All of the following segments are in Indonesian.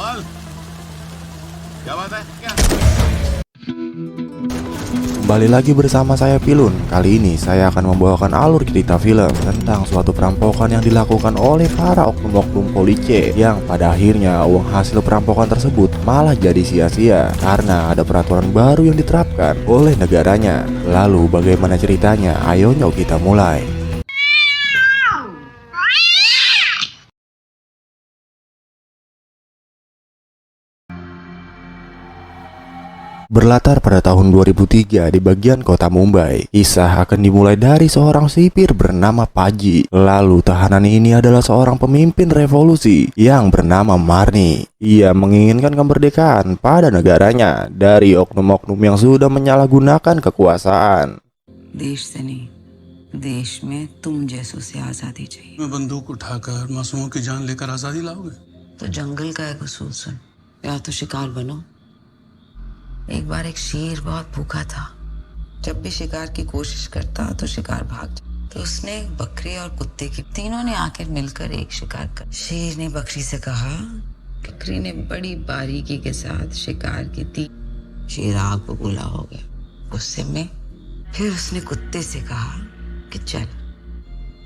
बोल क्या बात है क्या? Kembali lagi bersama saya Pilun. Kali ini saya akan membawakan alur cerita film tentang suatu perampokan yang dilakukan oleh para oknum-oknum polisi, yang pada akhirnya uang hasil perampokan tersebut malah jadi sia-sia karena ada peraturan baru yang diterapkan oleh negaranya. Lalu bagaimana ceritanya? Ayo yuk kita mulai. Berlatar pada tahun 2003 di bagian kota Mumbai. Kisah akan dimulai dari seorang sipir bernama Paji. Lalu tahanan ini adalah seorang pemimpin revolusi yang bernama Marni. Ia menginginkan kemerdekaan pada negaranya dari oknum-oknum yang sudah menyalahgunakan kekuasaan. देश से नहीं, देश में तुम जैसों से आजादी चाहिए। मैं बंदूक उठाकर मासूमों की जान लेकर आजादी लाओगे? तो जंगल का एक उसूल सुन, या तो शिकार बनो। एक बार एक शेर बहुत भूखा था। जब भी शिकार की कोशिश करता तो शिकार भाग जाता। तो उसने एक बकरी और कुत्ते की, तीनों ने आकर मिलकर एक शिकार कर। शेर ने बकरी से कहा, बकरी ने बड़ी बारीकी के साथ शिकार की थी। शेर आग बबूला हो गया गुस्से में। फिर उसने कुत्ते से कहा कि चल।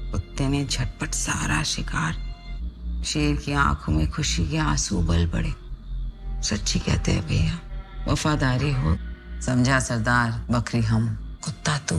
कुत्ते ने झटपट सारा शिकार। शेर की आंखों में खुशी के आंसू उबल पड़े। सच्ची कहते हैं भैया, वफादारी हो। समझा सरदार, बकरी हम, कुत्ता तू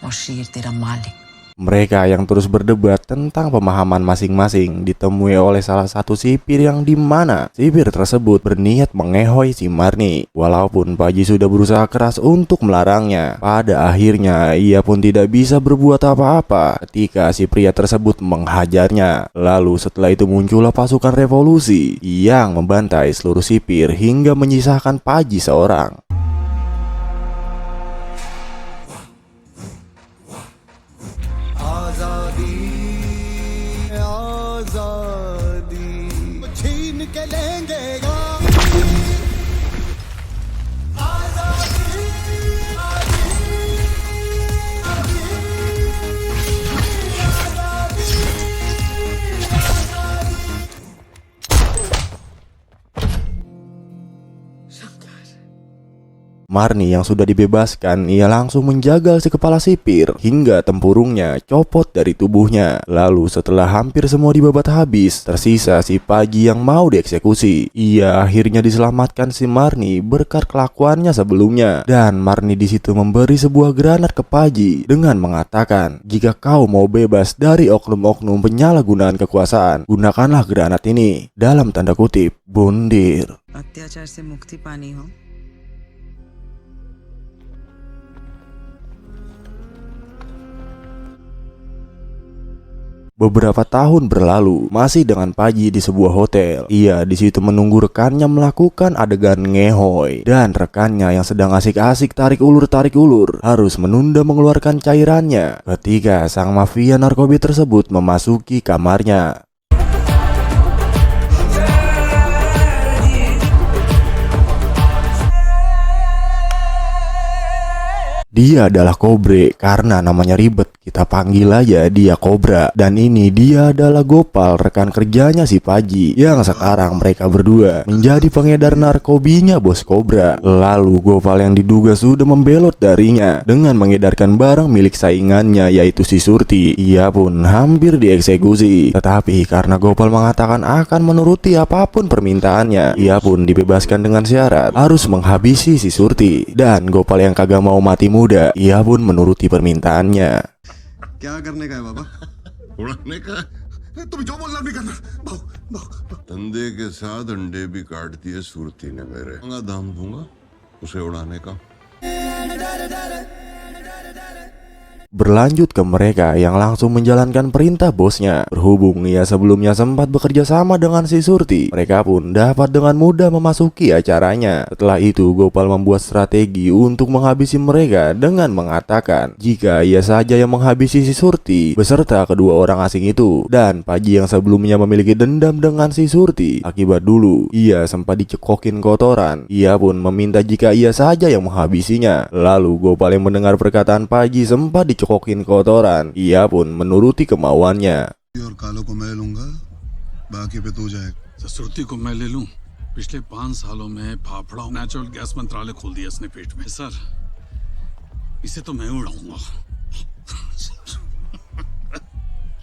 और शेर तेरा मालिक। Mereka yang terus berdebat tentang pemahaman masing-masing ditemui oleh salah satu sipir yang dimana sipir tersebut berniat mengehoi si Marni. Walaupun Paji sudah berusaha keras untuk melarangnya, pada akhirnya ia pun tidak bisa berbuat apa-apa ketika si pria tersebut menghajarnya. Lalu setelah itu muncullah pasukan revolusi yang membantai seluruh sipir hingga menyisakan Paji seorang. Marni yang sudah dibebaskan, ia langsung menjagal si kepala sipir hingga tempurungnya copot dari tubuhnya. Lalu setelah hampir semua dibabat habis, tersisa si Paji yang mau dieksekusi. Ia akhirnya diselamatkan si Marni berkat kelakuannya sebelumnya, dan Marni di situ memberi sebuah granat ke Paji dengan mengatakan, jika kau mau bebas dari oknum-oknum penyalahgunaan kekuasaan, gunakanlah granat ini. Dalam tanda kutip, bundir. अत्याचार से मुक्ति पानी हो। Beberapa tahun berlalu, masih dengan Paji di sebuah hotel. Ia di situ menunggu rekannya melakukan adegan ngehoi, dan rekannya yang sedang asik-asik tarik ulur harus menunda mengeluarkan cairannya ketika sang mafia narkoba tersebut memasuki kamarnya. Dia adalah Kobre, karena namanya ribet, kita panggil aja dia Kobra. Dan ini dia adalah Gopal, rekan kerjanya si Paji, yang sekarang mereka berdua menjadi pengedar narkobinya bos Kobra. Lalu Gopal yang diduga sudah membelot darinya dengan mengedarkan barang milik saingannya, yaitu si Surti. Ia pun hampir dieksekusi, tetapi karena Gopal mengatakan akan menuruti apapun permintaannya, ia pun dibebaskan dengan syarat harus menghabisi si Surti. Dan Gopal yang kagak mau mati muda, ia pun menuruti permintaannya. क्या करने का है बाबा? उड़ाने का? तुम जो बोलना भी करना। भाव, भाव, भाव। धंधे के साथ अंडे भी काट दिए सुरती ने मेरे। दाम दूंगा उसे उड़ाने का। Berlanjut ke mereka yang langsung menjalankan perintah bosnya. Berhubung ia sebelumnya sempat bekerja sama dengan si Surti, mereka pun dapat dengan mudah memasuki acaranya. Setelah itu Gopal membuat strategi untuk menghabisi mereka dengan mengatakan jika ia saja yang menghabisi si Surti beserta kedua orang asing itu. Dan Paji yang sebelumnya memiliki dendam dengan si Surti akibat dulu ia sempat dicekokin kotoran, ia pun meminta jika ia saja yang menghabisinya. Lalu Gopal yang mendengar perkataan Paji sempat dicekokin kotoran, ia pun menuruti kemauannya. और कालों को मैं लूंगा, बाकी पे तू जाएगा। सुरती को मैं ले लूं, पिछले 5 सालों में फाफड़ा नेचुरल गैस मंत्रालय खोल दिया इसने पेट में सर इसे तो मैं उड़ाऊंगा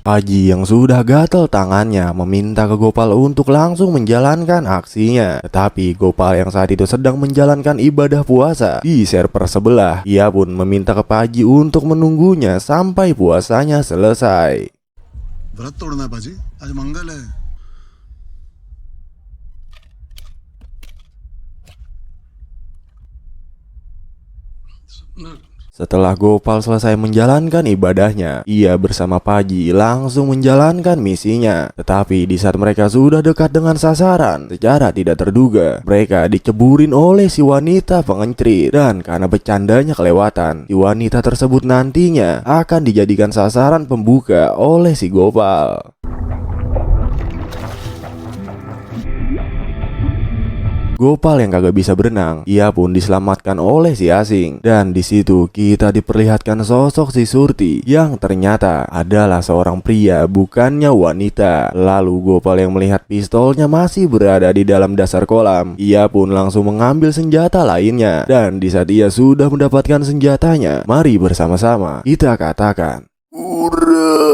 Paji yang sudah gatal tangannya meminta ke Gopal untuk langsung menjalankan aksinya. Tetapi Gopal yang saat itu sedang menjalankan ibadah puasa di server sebelah. Ia pun meminta ke Paji untuk menunggunya sampai puasanya selesai. व्रत तोड़ना है बाजी, आज मंगल है। Setelah Gopal selesai menjalankan ibadahnya, ia bersama Paji langsung menjalankan misinya. Tetapi di saat mereka sudah dekat dengan sasaran, secara tidak terduga, mereka diceburin oleh si wanita pengentrit. Dan karena bercandanya kelewatan, si wanita tersebut nantinya akan dijadikan sasaran pembuka oleh si Gopal. Gopal yang kagak bisa berenang, ia pun diselamatkan oleh si asing. Dan di situ kita diperlihatkan sosok si Surti yang ternyata adalah seorang pria, bukannya wanita. Lalu Gopal yang melihat pistolnya masih berada di dalam dasar kolam, ia pun langsung mengambil senjata lainnya. Dan di saat ia sudah mendapatkan senjatanya, mari bersama-sama kita katakan, "Ura!"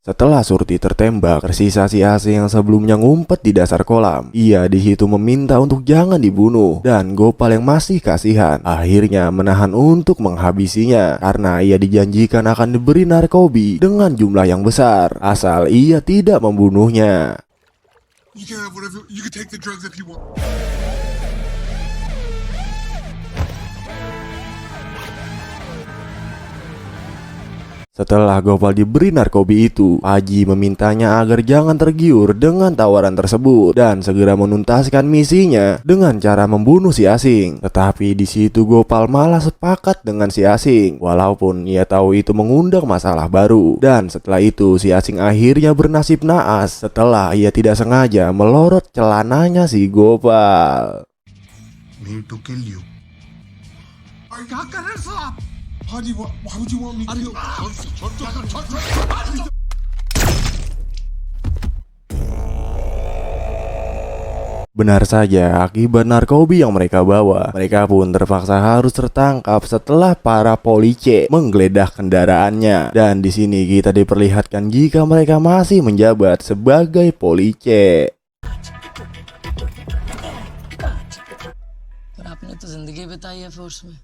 Setelah Surti tertembak, tersisa si asing yang sebelumnya ngumpet di dasar kolam. Ia di situ meminta untuk jangan dibunuh, dan Gopal yang masih kasihan akhirnya menahan untuk menghabisinya karena ia dijanjikan akan diberi narkobi dengan jumlah yang besar asal ia tidak membunuhnya. You can have whatever. You can take the drugs if you want. Setelah Gopal diberi narkobi itu, Paji memintanya agar jangan tergiur dengan tawaran tersebut dan segera menuntaskan misinya dengan cara membunuh si asing. Tetapi di situ Gopal malah sepakat dengan si asing, walaupun ia tahu itu mengundang masalah baru. Dan setelah itu si asing akhirnya bernasib naas setelah ia tidak sengaja melorot celananya si Gopal. Me to kill you. Are you not gonna stop? Why would you want me to kill? Benar saja, akibat narkobi yang mereka bawa, mereka pun terpaksa harus tertangkap setelah para polisi menggeledah kendaraannya. Dan di sini kita diperlihatkan jika mereka masih menjabat sebagai polisi. पर आपने तो जिंदगी बिताई है फोर्स में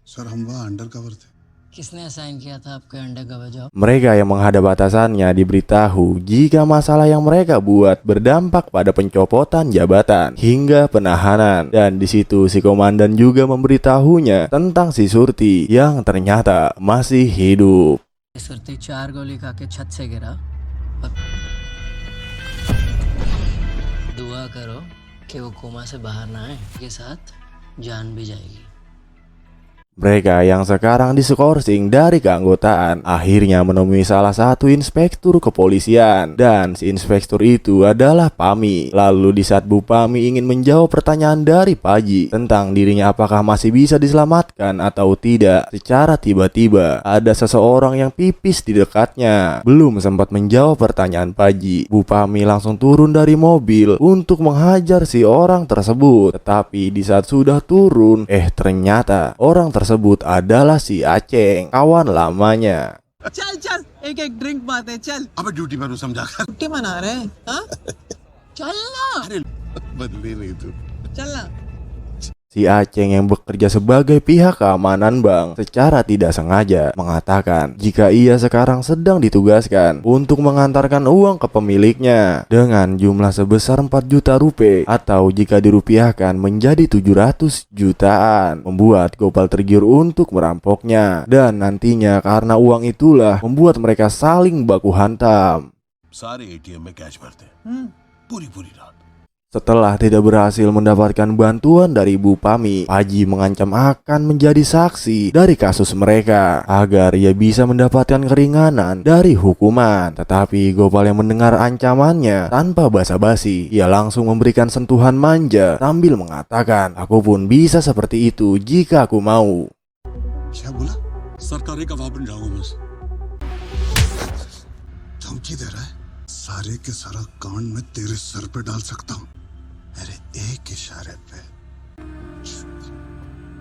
सर हम वहाँ under cover थे। किसने असाइन किया था आपको undercover job Mereka yang menghadap atasannya diberitahu jika masalah yang mereka buat berdampak pada pencopotan jabatan hingga penahanan. Dan di situ si komandan juga memberitahunya tentang si Surti yang ternyata masih hidup. Surti 4 गोली खा के छत से गिरा और दुआ करो कि वो कोमा से बाहर ना आए के साथ जान भी जाएगी Mereka yang sekarang diskorsing dari keanggotaan akhirnya menemui salah satu inspektur kepolisian. Dan si inspektur itu adalah Pami. Lalu di saat Bu Pami ingin menjawab pertanyaan dari Paji tentang dirinya apakah masih bisa diselamatkan atau tidak, secara tiba-tiba ada seseorang yang pipis di dekatnya. Belum sempat menjawab pertanyaan Paji, Bu Pami langsung turun dari mobil untuk menghajar si orang tersebut. Tetapi di saat sudah turun, ternyata orang tersebut adalah si Aceng, kawan lamanya. चल चल एक एक ड्रिंक मारते चल अबे ड्यूटी पर समझा कर छुट्टी मना रहे हैं हाँ? चल ना बदली नहीं तू। चल ना Si Aceng yang bekerja sebagai pihak keamanan bank secara tidak sengaja mengatakan jika ia sekarang sedang ditugaskan untuk mengantarkan uang ke pemiliknya dengan jumlah sebesar 4 juta rupiah atau jika dirupiahkan menjadi 700 jutaan, membuat Gopal tergiur untuk merampoknya. Dan nantinya karena uang itulah membuat mereka saling baku hantam. सारे एटीएम में कैश भरते हैं पूरी पूरी रात। Setelah tidak berhasil mendapatkan bantuan dari Bu Pami, Paji mengancam akan menjadi saksi dari kasus mereka agar ia bisa mendapatkan keringanan dari hukuman. Tetapi Gopal yang mendengar ancamannya tanpa basa-basi, ia langsung memberikan sentuhan manja sambil mengatakan, "Aku pun bisa seperti itu jika aku mau." क्या बोला? सरकारी गवाह बन जाऊंगा मैं। धमकी दे रहा है? सारे के सारा कांड मैं तेरे सर पे डाल सकता हूँ मेरे एक इशारे पे।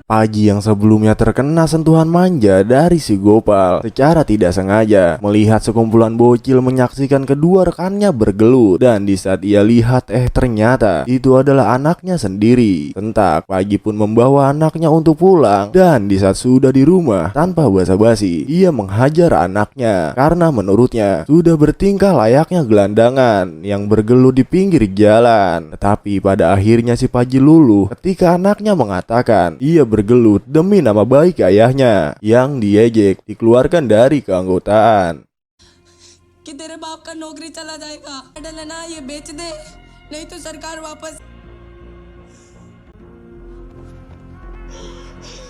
Paji yang sebelumnya terkena sentuhan manja dari si Gopal secara tidak sengaja melihat sekumpulan bocil menyaksikan kedua rekannya bergelut, dan di saat ia lihat ternyata itu adalah anaknya sendiri. Sentak, Paji pun membawa anaknya untuk pulang, dan di saat sudah di rumah tanpa basa-basi ia menghajar anaknya karena menurutnya sudah bertingkah layaknya gelandangan yang bergelut di pinggir jalan. Tetapi pada akhirnya si Paji luluh ketika anaknya mengatakan ia bergelut demi nama baik ayahnya yang diejek dikeluarkan dari keanggotaan. कि तेरे बाप का नौकरी चला जाएगा, ना ये बेच दे, नहीं तो सरकार वापस।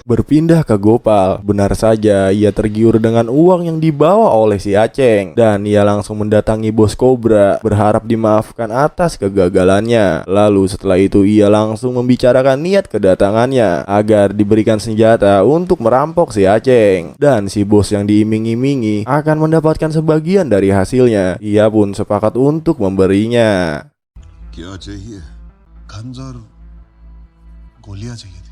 Berpindah ke Gopal, benar saja ia tergiur dengan uang yang dibawa oleh si Aceng, dan ia langsung mendatangi bos Cobra berharap dimaafkan atas kegagalannya. Lalu setelah itu ia langsung membicarakan niat kedatangannya agar diberikan senjata untuk merampok si Aceng, dan si bos yang diiming-imingi akan mendapatkan sebagian dari hasilnya. Ia pun sepakat untuk memberinya. क्या चाहिए? गन्स और गोलियां चाहिए थी।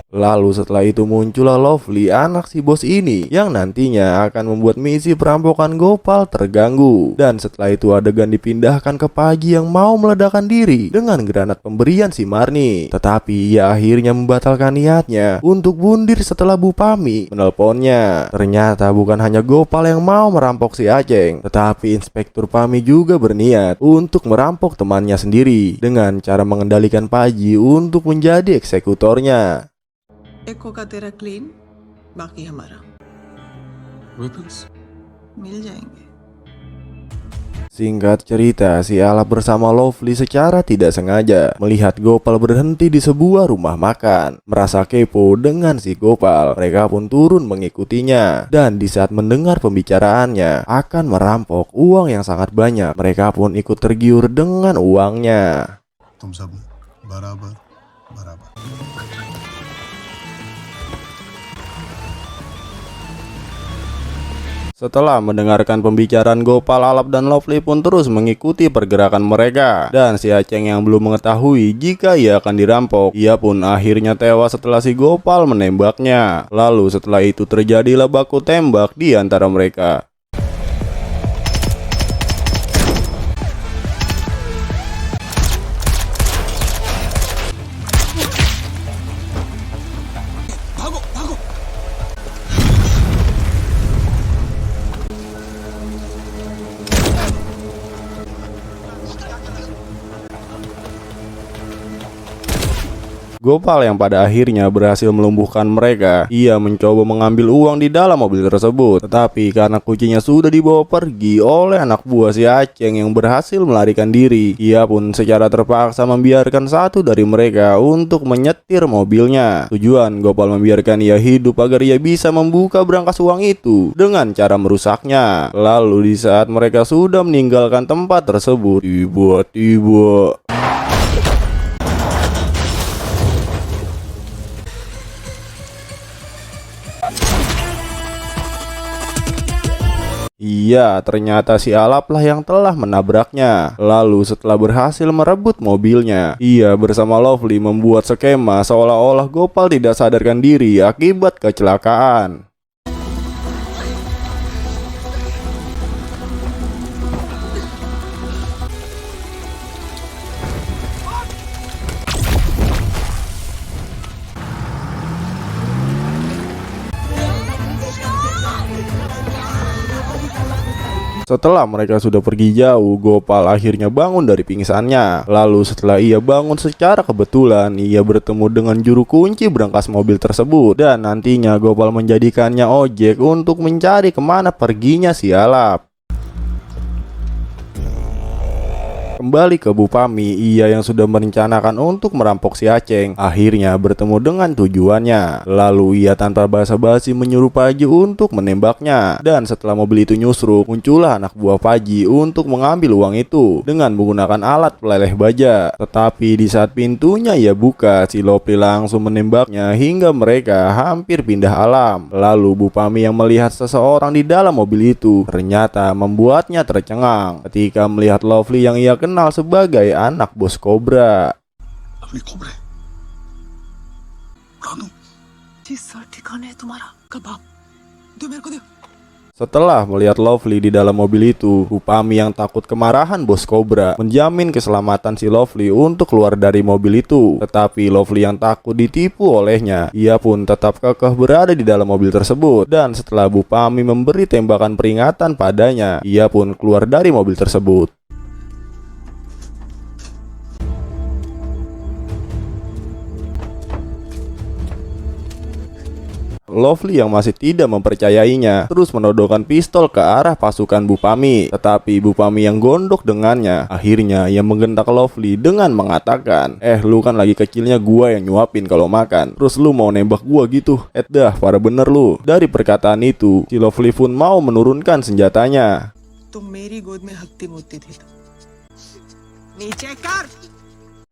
Lalu setelah itu muncullah Lovely, anak si bos ini, yang nantinya akan membuat misi perampokan Gopal terganggu. Dan setelah itu adegan dipindahkan ke Paji yang mau meledakkan diri dengan granat pemberian si Marni. Tetapi ia akhirnya membatalkan niatnya untuk bundir setelah Bu Pami menelponnya. Ternyata bukan hanya Gopal yang mau merampok si Aceng, tetapi Inspektur Pami juga berniat untuk merampok temannya sendiri dengan cara mengendalikan Paji untuk menjadi eksekutornya. एक होगा तेरा क्लीन, बाकी हमारा वेपन्स मिल जाएंगे। Singkat cerita, si Alap bersama Lovely secara tidak sengaja melihat Gopal berhenti di sebuah rumah makan. Merasa kepo dengan si Gopal, mereka pun turun mengikutinya. Dan di saat mendengar pembicaraannya akan merampok uang yang sangat banyak, mereka pun ikut tergiur dengan uangnya. तुम सब बराबर बराबर। Setelah mendengarkan pembicaraan Gopal, Alap dan Lovely pun terus mengikuti pergerakan mereka. Dan si Aceng yang belum mengetahui jika ia akan dirampok, ia pun akhirnya tewas setelah si Gopal menembaknya. Lalu setelah itu terjadilah baku tembak di antara mereka. Gopal yang pada akhirnya berhasil melumpuhkan mereka. Ia mencoba mengambil uang di dalam mobil tersebut, tetapi karena kuncinya sudah dibawa pergi oleh anak buah si Aceng yang berhasil melarikan diri, ia pun secara terpaksa membiarkan satu dari mereka untuk menyetir mobilnya. Tujuan Gopal membiarkan ia hidup agar ia bisa membuka brankas uang itu dengan cara merusaknya. Lalu di saat mereka sudah meninggalkan tempat tersebut, tiba-tiba iya, ternyata si Alap lah yang telah menabraknya. Lalu setelah berhasil merebut mobilnya, ia bersama Lovely membuat skema seolah-olah Gopal tidak sadarkan diri akibat kecelakaan. Setelah mereka sudah pergi jauh, Gopal akhirnya bangun dari pingsannya. Lalu setelah ia bangun secara kebetulan, ia bertemu dengan juru kunci brankas mobil tersebut. Dan nantinya Gopal menjadikannya ojek untuk mencari kemana perginya si Alap. Kembali ke Bu Pami, ia yang sudah merencanakan untuk merampok si Aceng akhirnya bertemu dengan tujuannya. Lalu ia tanpa basa-basi menyuruh Paji untuk menembaknya. Dan setelah mobil itu nyusruk, muncullah anak buah Paji untuk mengambil uang itu dengan menggunakan alat peleleh baja. Tetapi di saat pintunya ia buka, si Lovely langsung menembaknya hingga mereka hampir pindah alam. Lalu Bu Pami yang melihat seseorang di dalam mobil itu ternyata membuatnya tercengang ketika melihat Lovely yang ia kenal sebagai anak bos Cobra. अपनी खोबरे उड़ा दूं। जी सर ठिकाना है तुम्हारा कबाब दो मेरे को दो। Setelah melihat Lovely di dalam mobil itu, Bu Pami yang takut kemarahan bos Cobra menjamin keselamatan si Lovely untuk keluar dari mobil itu. Tetapi Lovely yang takut ditipu olehnya, ia pun tetap kekeh berada di dalam mobil tersebut. Dan setelah Bu Pami memberi tembakan peringatan padanya, ia pun keluar dari mobil tersebut. Lovely yang masih tidak mempercayainya terus menodongkan pistol ke arah pasukan Bu Pami. Tetapi Bu Pami yang gondok dengannya, akhirnya ia menggentak Lovely dengan mengatakan, lu kan lagi kecilnya gua yang nyuapin kalau makan, terus lu mau nembak gua gitu? Dah, parah bener lu. Dari perkataan itu, si Lovely pun mau menurunkan senjatanya. तुम मेरी गोद में हत्ती मुत्ती थी तो नीचे कर।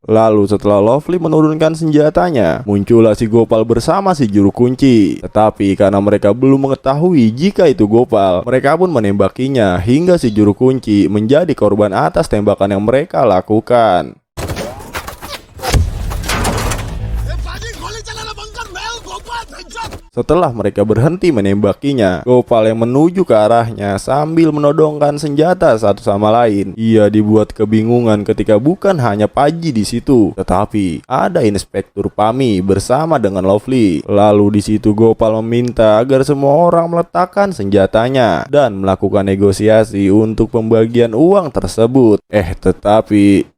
Lalu setelah Lovely menurunkan senjatanya, muncullah si Gopal bersama si juru kunci. Tetapi karena mereka belum mengetahui jika itu Gopal, mereka pun menembakinya hingga si juru kunci menjadi korban atas tembakan yang mereka lakukan. Setelah mereka berhenti menembakinya, Gopal yang menuju ke arahnya sambil menodongkan senjata satu sama lain. Ia dibuat kebingungan ketika bukan hanya Paji di situ, tetapi ada Inspektur Pami bersama dengan Lovely. Lalu di situ Gopal meminta agar semua orang meletakkan senjatanya dan melakukan negosiasi untuk pembagian uang tersebut. Tetapi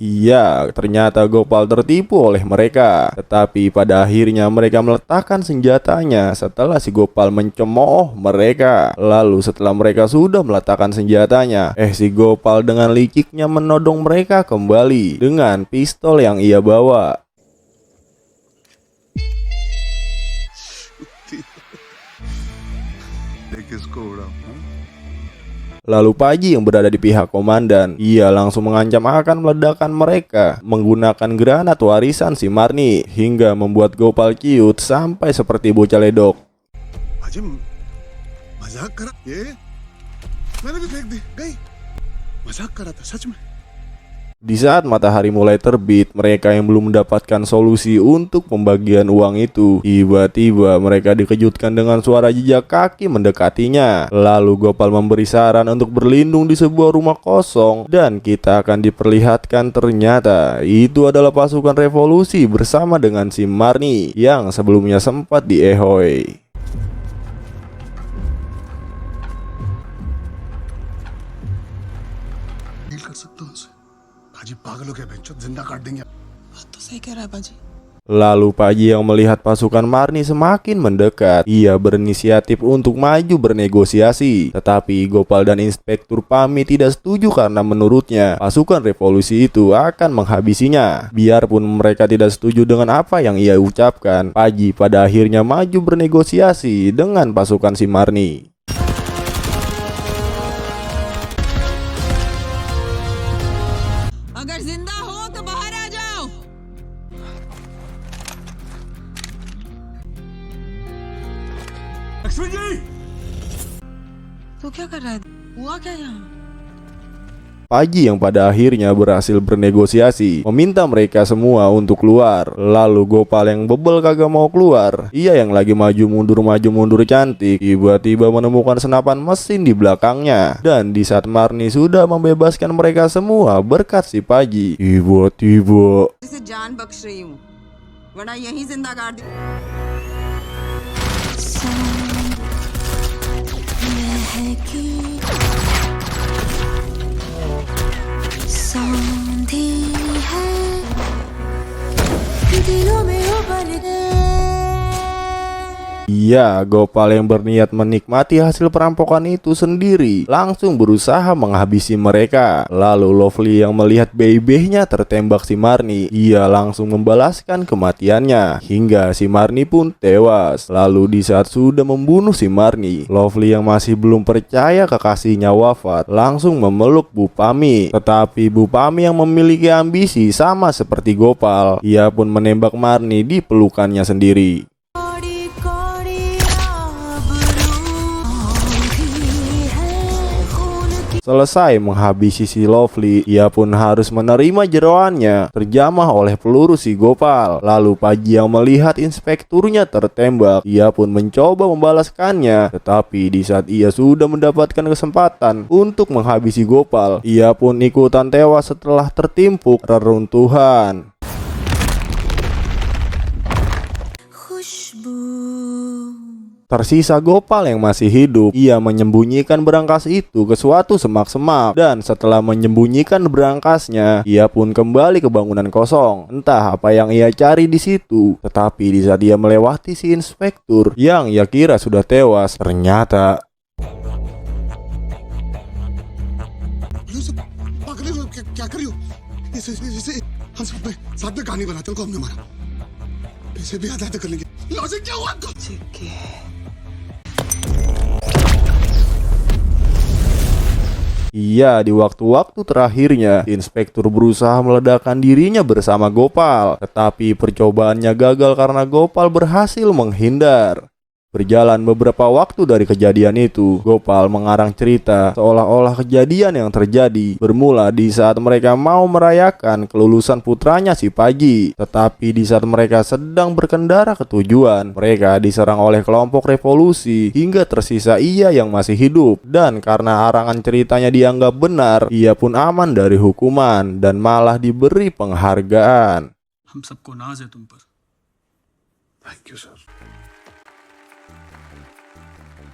iya, ternyata Gopal tertipu oleh mereka. Tetapi pada akhirnya mereka meletakkan senjatanya setelah si Gopal mencemooh mereka. Lalu setelah mereka sudah meletakkan senjatanya, si Gopal dengan liciknya menodong mereka kembali dengan pistol yang ia bawa. Lalu Paji yang berada di pihak komandan, ia langsung mengancam akan meledakkan mereka menggunakan granat warisan si Marni hingga membuat Gopal ciut sampai seperti bocah ledok. पाजी मजाक कर ये मैंने भी फेंक दी गई मजाक कर रहा था सच में। Di saat matahari mulai terbit, mereka yang belum mendapatkan solusi untuk pembagian uang itu, tiba-tiba mereka dikejutkan dengan suara jejak kaki mendekatinya. Lalu Gopal memberi saran untuk berlindung di sebuah rumah kosong, dan kita akan diperlihatkan ternyata itu adalah pasukan revolusi bersama dengan si Marni yang sebelumnya sempat di Ehoy. तो सही कह रहा है बाजी। Lalu Paji yang melihat pasukan Marni semakin mendekat, ia berinisiatif untuk maju bernegosiasi. Tetapi Gopal dan Inspektur Pami tidak setuju karena menurutnya pasukan revolusi itu akan menghabisinya. Biarpun mereka tidak setuju dengan apa yang ia ucapkan, Paji pada akhirnya maju bernegosiasi dengan pasukan si Marni. अगर जिंदा हो तो बाहर आ जाओ। लक्ष्मी जी, तू क्या कर रहा है? हुआ क्या यहाँ? Paji yang pada akhirnya berhasil bernegosiasi meminta mereka semua untuk keluar. Lalu Gopal yang bebel kagak mau keluar, ia yang lagi maju mundur cantik, tiba-tiba menemukan senapan mesin di belakangnya. Dan di saat Marni sudah membebaskan mereka semua berkat si Paji, tiba-tiba इसे जान बख्श रही हूँ, वरना यहीं जिंदा गाड़ दे। Iya, Gopal yang berniat menikmati hasil perampokan itu sendiri langsung berusaha menghabisi mereka. Lalu Lovely yang melihat bebehnya tertembak si Marni, ia langsung membalaskan kematiannya hingga si Marni pun tewas. Lalu di saat sudah membunuh si Marni, Lovely yang masih belum percaya kekasihnya wafat langsung memeluk Bu Pami. Tetapi Bu Pami yang memiliki ambisi sama seperti Gopal, ia pun menembak Marni di pelukannya sendiri. Selesai menghabisi si Lovely, ia pun harus menerima jeroannya terjamah oleh peluru si Gopal. Lalu Paji yang melihat inspekturnya tertembak, ia pun mencoba membalaskannya. Tetapi di saat ia sudah mendapatkan kesempatan untuk menghabisi Gopal, ia pun ikutan tewas setelah tertimpuk reruntuhan. Tersisa Gopal yang masih hidup. Ia menyembunyikan berangkas itu ke suatu semak-semak, dan setelah menyembunyikan berangkasnya, ia pun kembali ke bangunan kosong. Entah apa yang ia cari di situ. Tetapi di saat ia melewati si inspektur yang ia kira sudah tewas, ternyata पागल हो क्या कर रही हो? इसे हम साथ में कहानी बनाते हैं, को हमने मारा, इसे भी आधा कर लेंगे। लॉजिक क्या हुआ? iya, di waktu-waktu terakhirnya, inspektur berusaha meledakkan dirinya bersama Gopal. Tetapi percobaannya gagal karena Gopal berhasil menghindar. Berjalan beberapa waktu dari kejadian itu, Gopal mengarang cerita seolah-olah kejadian yang terjadi bermula di saat mereka mau merayakan kelulusan putranya si Paji. Tetapi di saat mereka sedang berkendara ke tujuan, mereka diserang oleh kelompok revolusi hingga tersisa ia yang masih hidup. Dan karena arangan ceritanya dianggap benar, ia pun aman dari hukuman dan malah diberi penghargaan. हम सबको नाज है तुम पर। Thank you sir.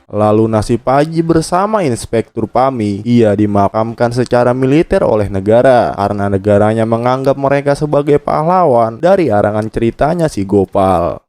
Lalu nasib Paji bersama Inspektur Pami, ia dimakamkan secara militer oleh negara karena negaranya menganggap mereka sebagai pahlawan dari arangan ceritanya si Gopal.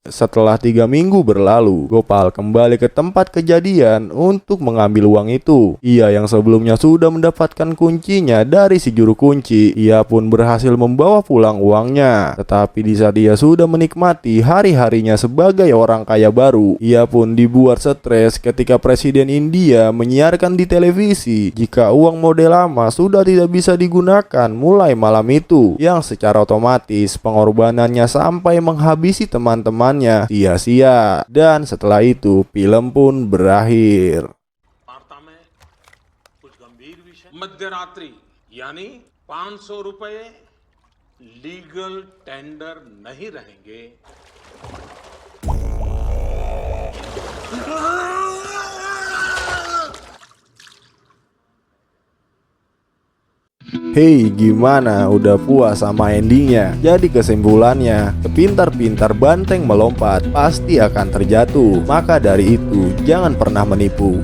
Setelah 3 minggu berlalu, Gopal kembali ke tempat kejadian untuk mengambil uang itu. Ia yang sebelumnya sudah mendapatkan kuncinya dari si juru kunci, ia pun berhasil membawa pulang uangnya. Tetapi di saat ia sudah menikmati hari-harinya sebagai orang kaya baru, ia pun dibuat stres ketika Presiden India menyiarkan di televisi jika uang model lama sudah tidak bisa digunakan mulai malam itu, yang secara otomatis pengorbanannya sampai menghabisi teman-teman sia-sia. Dan setelah itu film pun berakhir. मध्यरात्रि यानी 500 रुपए legal tender नहीं रहेंगे। Hei, gimana? Udah puas sama endingnya? Jadi kesimpulannya, sepintar-pintar banteng melompat pasti akan terjatuh. Maka dari itu, jangan pernah menipu.